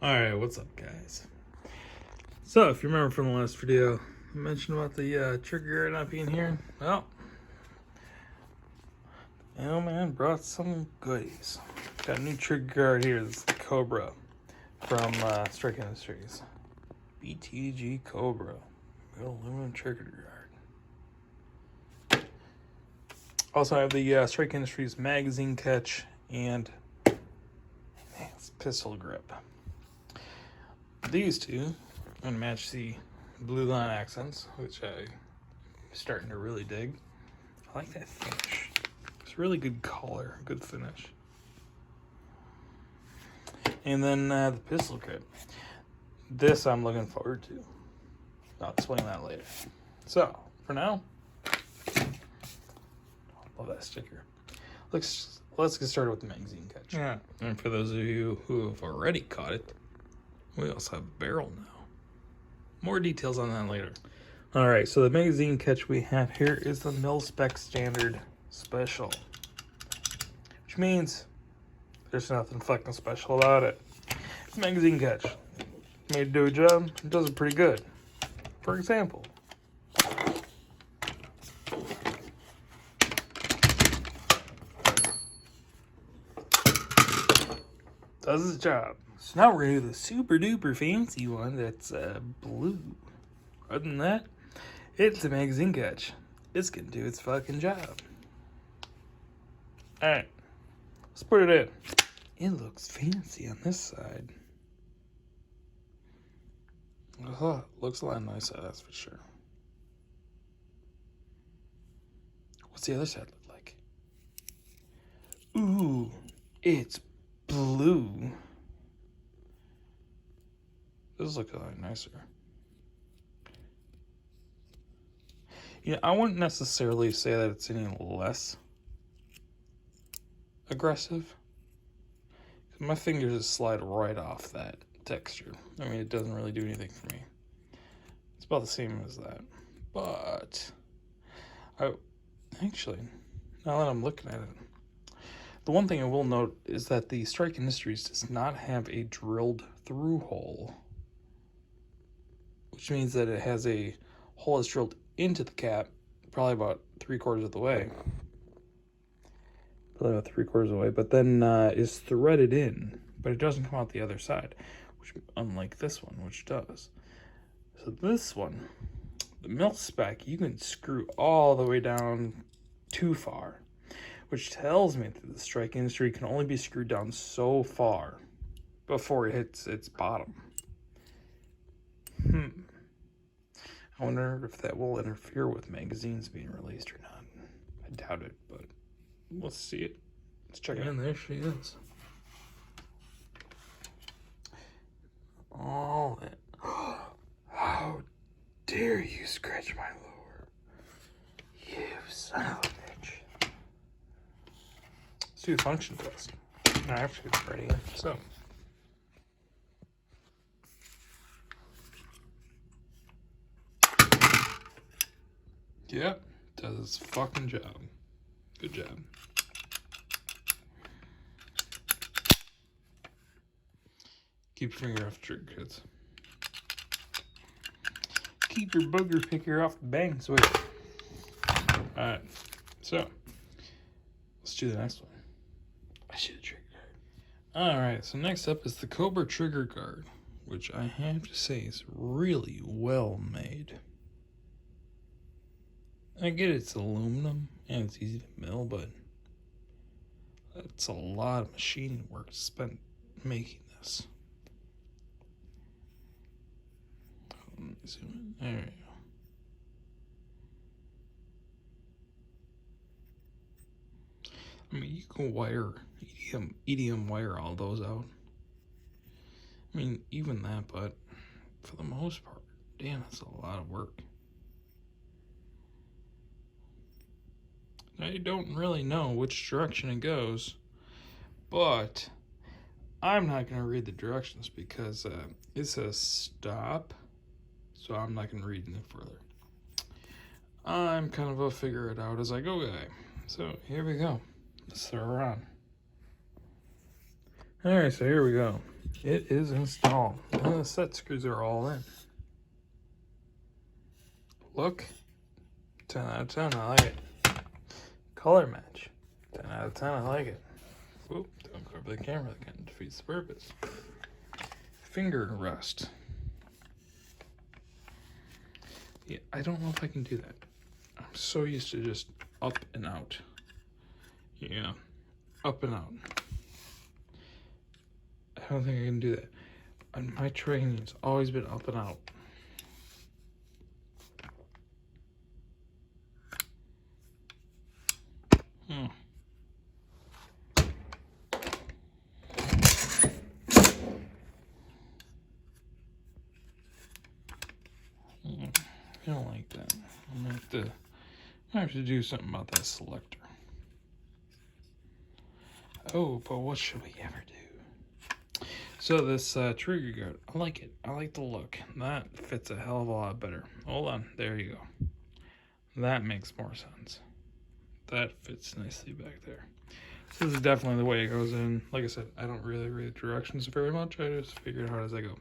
Alright, what's up, guys? So, if you remember from the last video, I mentioned about the trigger guard not being here. Well, man brought some goodies. Got a new trigger guard here. This is the Cobra from Strike Industries. BTG Cobra. Metal aluminum trigger guard. Also, I have the Strike Industries magazine catch and pistol grip. These two, I'm going to match the blue line accents, which I'm starting to really dig. I like that finish. It's really good color, good finish. And then the pistol grip. This I'm looking forward to. I'll explain that later. So, for now, love that sticker. Let's get started with the magazine catch. Yeah. And for those of you who have already caught it, we also have a barrel now. More details on that later. Alright, so the magazine catch we have here is the Mil-Spec Standard Special. Which means there's nothing fucking special about it. It's a magazine catch. Made to do a job, it does it pretty good. For example, does its job. So now we're going to do the super duper fancy one that's blue. Other than that, it's a magazine catch. It's going to do its fucking job. Alright, let's put it in. It looks fancy on this side. Looks a lot nicer, that's for sure. What's the other side look like? Ooh, it's blue. This looks a lot nicer. Yeah, I wouldn't necessarily say that it's any less aggressive. My fingers just slide right off that texture. I mean, it doesn't really do anything for me. It's about the same as that. But actually, now that I'm looking at it, the one thing I will note is that the Strike Industries does not have a drilled through hole, which means that it has a hole that's drilled into the cap, probably about 3/4 of the way. But then is threaded in, but it doesn't come out the other side, which unlike this one, which does. So this one, the Mil-Spec, you can screw all the way down too far, which tells me that the Strike Industry can only be screwed down so far before it hits its bottom. I wonder if that will interfere with magazines being released or not. I doubt it, but let's see it. Let's check it out. And there she is. Oh, how dare you scratch my lure? You son of a bitch. Let's do the function test. No, actually, it's ready. So. Yep, does its fucking job. Good job. Keep your finger off the trigger, kids. Keep your booger picker off the bang switch. Alright, so let's do the next one. I should have trigger guard. Alright, so next up is the Cobra trigger guard, which I have to say is really well made. I get it's aluminum and it's easy to mill, but it's a lot of machining work spent making this. Let me zoom in. There you go. I mean, you can wire, EDM wire all those out. I mean, even that, but for the most part, damn, that's a lot of work. I don't really know which direction it goes, but I'm not going to read the directions because it says stop, so I'm not going to read any further. I'm kind of a figure it out as I go guy. So here we go. Let's throw her on. Alright, so here we go. It is installed. And the set screws are all in. Look. 10 out of 10. I like it. Color match. 10 out of 10. I like it. Whoop. Don't cover the camera. That kind of defeats the purpose. Finger rest. Yeah, I don't know if I can do that. I'm so used to just up and out. Yeah. Up and out. I don't think I can do that. And my training's always been up and out. I don't like that. I'm gonna have to do something about that selector. Oh, but what should we ever do? So this trigger guard, I like it. I like the look. That fits a hell of a lot better. Hold on, there you go. That makes more sense. That fits nicely back there. So this is definitely the way it goes in. Like I said, I don't really read directions very much. I just figure it out as I go.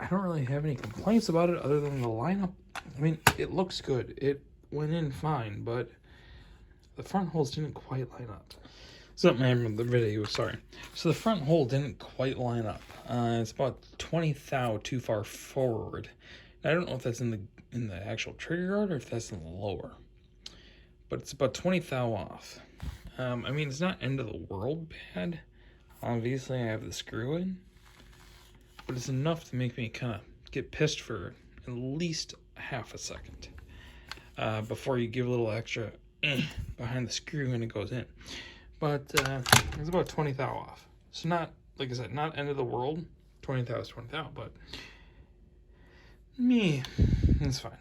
I don't really have any complaints about it other than the lineup. I mean, it looks good. It went in fine, but the front holes didn't quite line up. Something happened with the video, sorry. So the front hole didn't quite line up. It's about 20 thou too far forward. I don't know if that's in the actual trigger guard or if that's in the lower. But it's about 20 thou off. I mean, it's not end of the world bad. Obviously, I have the screw in. But it's enough to make me kind of get pissed for at least half a second before you give a little extra behind the screw and it goes in. But it's about 20 thou off. So not, like I said, not end of the world. 20 thou is 20 thou, but it's fine.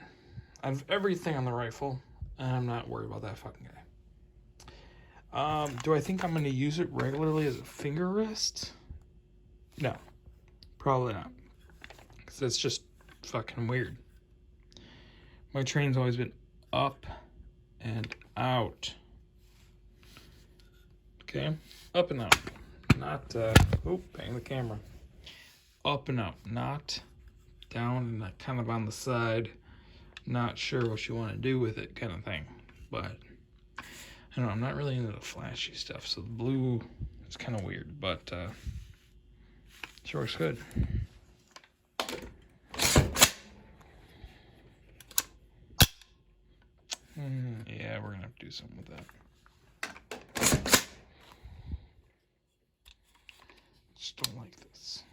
I have everything on the rifle, and I'm not worried about that fucking guy. Do I think I'm going to use it regularly as a finger rest? No. Probably not. Because it's just fucking weird. My train's always been up and out. Okay? Up and out. Not, bang the camera. Up and out. Not down and not kind of on the side. Not sure what you want to do with it kind of thing. But, I don't know, I'm not really into the flashy stuff. So the blue is kind of weird. But, sure works good. Yeah, we're gonna have to do something with that. Just don't like this.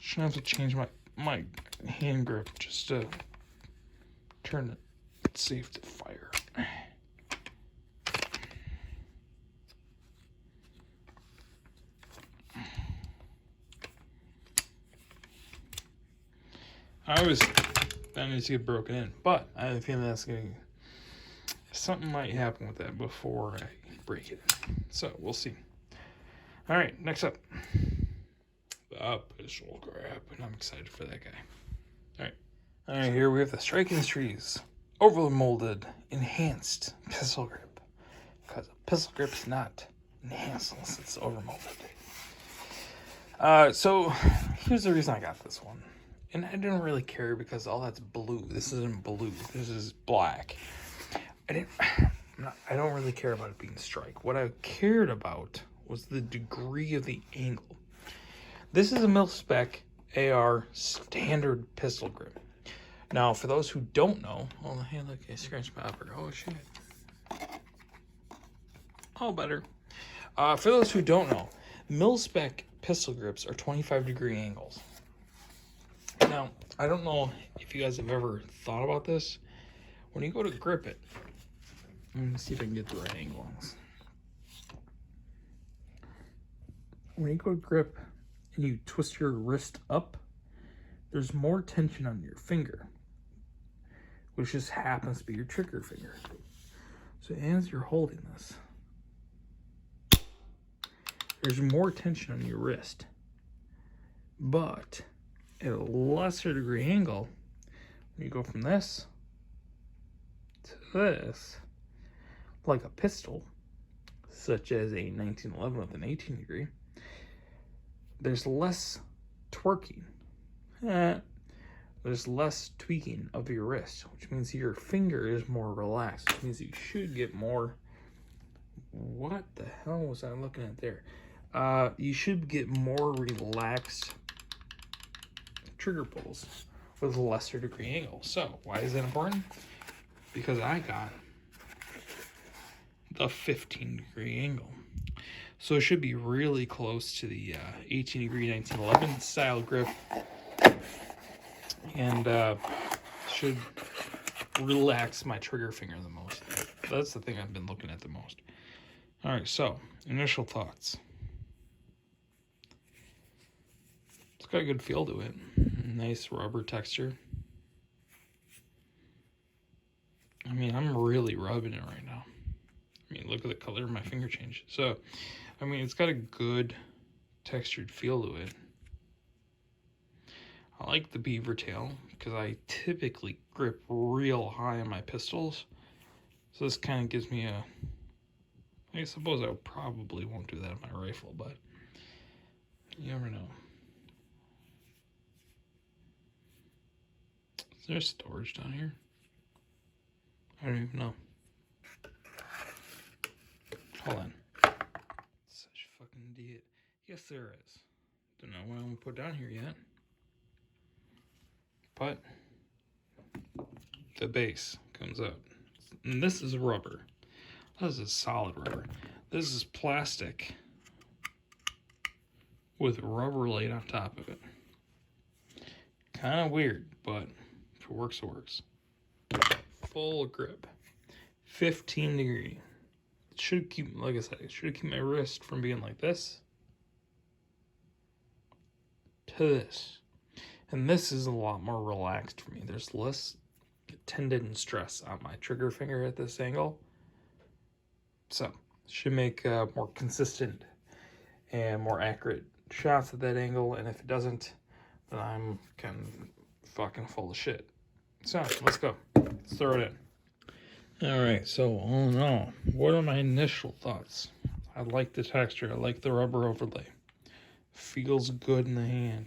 Shouldn't have to change my hand grip just to turn it safe to fire. That needs to get broken in, but I have a feeling something might happen with that before I break it. So we'll see. All right, next up, the pistol grip, and I'm excited for that guy. All right, here we have the Strike Industries overmolded enhanced pistol grip, because a pistol grip is not enhanced unless it's overmolded. So here's the reason I got this one. And I didn't really care because all that's blue. This isn't blue. This is black. I don't really care about it being strike. What I cared about was the degree of the angle. This is a mil-spec AR standard pistol grip. Now, for those who don't know, oh, hey, look, I scratched my upper. Oh, shit. Oh, better. For those who don't know, mil-spec pistol grips are 25-degree angles. Now, I don't know if you guys have ever thought about this. When you go to grip it, let me see if I can get the right angle on this. When you go to grip and you twist your wrist up, there's more tension on your finger, which just happens to be your trigger finger. So as you're holding this, there's more tension on your wrist, but at a lesser degree angle, when you go from this to this, like a pistol, such as a 1911 with an 18 degree, there's less twerking. There's less tweaking of your wrist, which means your finger is more relaxed, which means you should get more. What the hell was I looking at there? You should get more relaxed trigger pulls with a lesser degree angle. So why is that important? Because I got the 15 degree angle. So it should be really close to the 18 degree 1911 style grip, and should relax my trigger finger the most. That's the thing I've been looking at the most. All right, so initial thoughts. It's got a good feel to it. Nice rubber texture. I mean, I'm really rubbing it right now. I mean, look at the color of my finger change. So, I mean, it's got a good textured feel to it. I like the beaver tail because I typically grip real high on my pistols. So this kind of gives me a... I suppose I probably won't do that on my rifle, but you never know. Is there storage down here? I don't even know. Hold on. Such a fucking idiot. Yes, there is. Don't know what I'm gonna put down here yet. But the base comes out. And this is rubber. This is solid rubber. This is plastic with rubber laid on top of it. Kind of weird, but if it works, it works. Full grip. 15 degree. It should keep, like I said, it should keep my wrist from being like this to this. And this is a lot more relaxed for me. There's less tendon stress on my trigger finger at this angle. So, should make more consistent and more accurate shots at that angle. And if it doesn't, then I'm kind of fucking full of shit. So, let's go. Let's throw it in. Alright, so all in all, what are my initial thoughts? I like the texture. I like the rubber overlay. Feels good in the hand.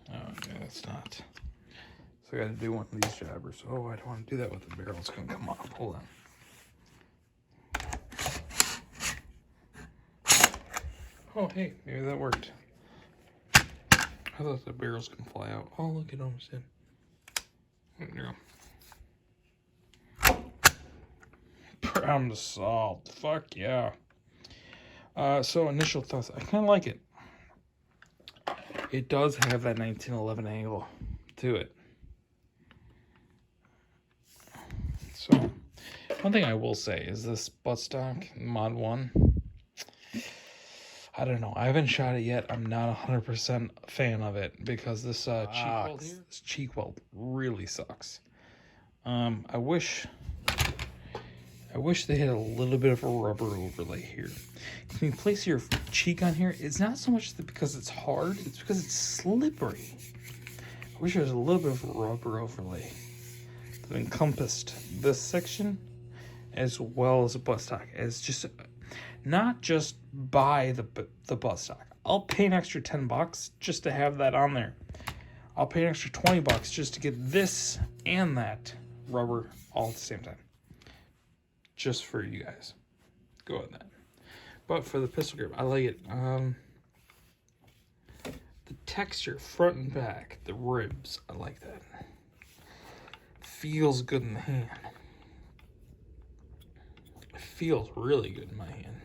Oh, yeah, that's not. So I got to do one of these jabbers. Oh, I don't want to do that with the barrel. It's going to come off. Hold on. Oh, hey, maybe that worked. I thought the barrels can fly out. Oh, look, it almost did. There you go. Brown to salt. Fuck yeah. So initial thoughts. I kind of like it. It does have that 1911 angle to it. So, one thing I will say is this buttstock Mod 1. I don't know. I haven't shot it yet. I'm not 100% a fan of it because this cheek weld really sucks. I wish they had a little bit of a rubber overlay here. When you place your cheek on here, it's not so much because it's hard, it's because it's slippery. I wish there was a little bit of a rubber overlay that encompassed this section as well as a buttstock. As just not just buy the buttstock. I'll pay an extra $10 just to have that on there. I'll pay an extra $20 just to get this and that rubber all at the same time. Just for you guys. Go with that. But for the pistol grip, I like it. The texture, front and back, the ribs, I like that. Feels good in the hand. It feels really good in my hand.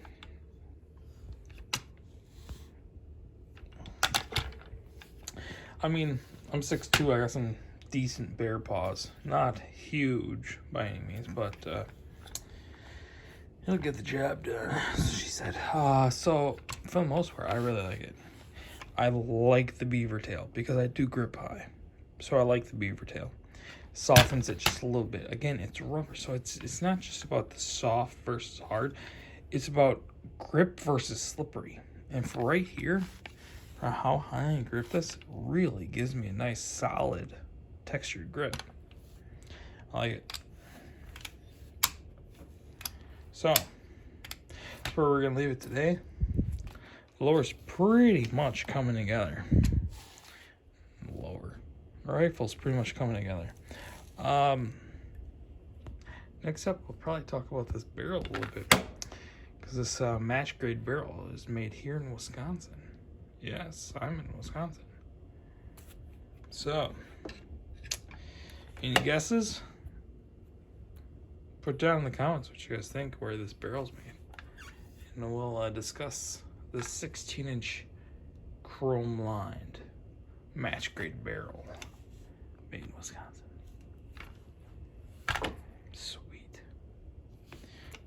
I mean, I'm 6'2", I got some decent bear paws. Not huge by any means, but it'll get the job done, she said. So, for the most part, I really like it. I like the beaver tail because I do grip high. So I like the beaver tail. Softens it just a little bit. Again, it's rubber, so it's not just about the soft versus hard. It's about grip versus slippery. And for right here, for how high I grip this, really gives me a nice solid textured grip. I like it. So that's where we're gonna leave it today. The lower's pretty much coming together. Lower. The rifle's pretty much coming together. Next up, we'll probably talk about this barrel a little bit, because this match grade barrel is made here in Wisconsin. Yes, I'm in Wisconsin. So, any guesses? Put down in the comments what you guys think where this barrel's made, and we'll discuss the 16-inch chrome lined match grade barrel made in Wisconsin. Sweet.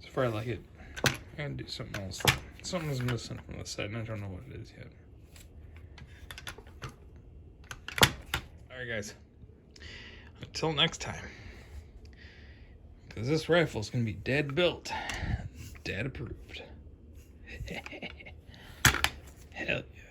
So far I like it. I'm gonna do something else. Something's missing from the side and I don't know what it is yet. Alright guys, until next time, because this rifle's gonna be dead built, dead approved. Hell yeah.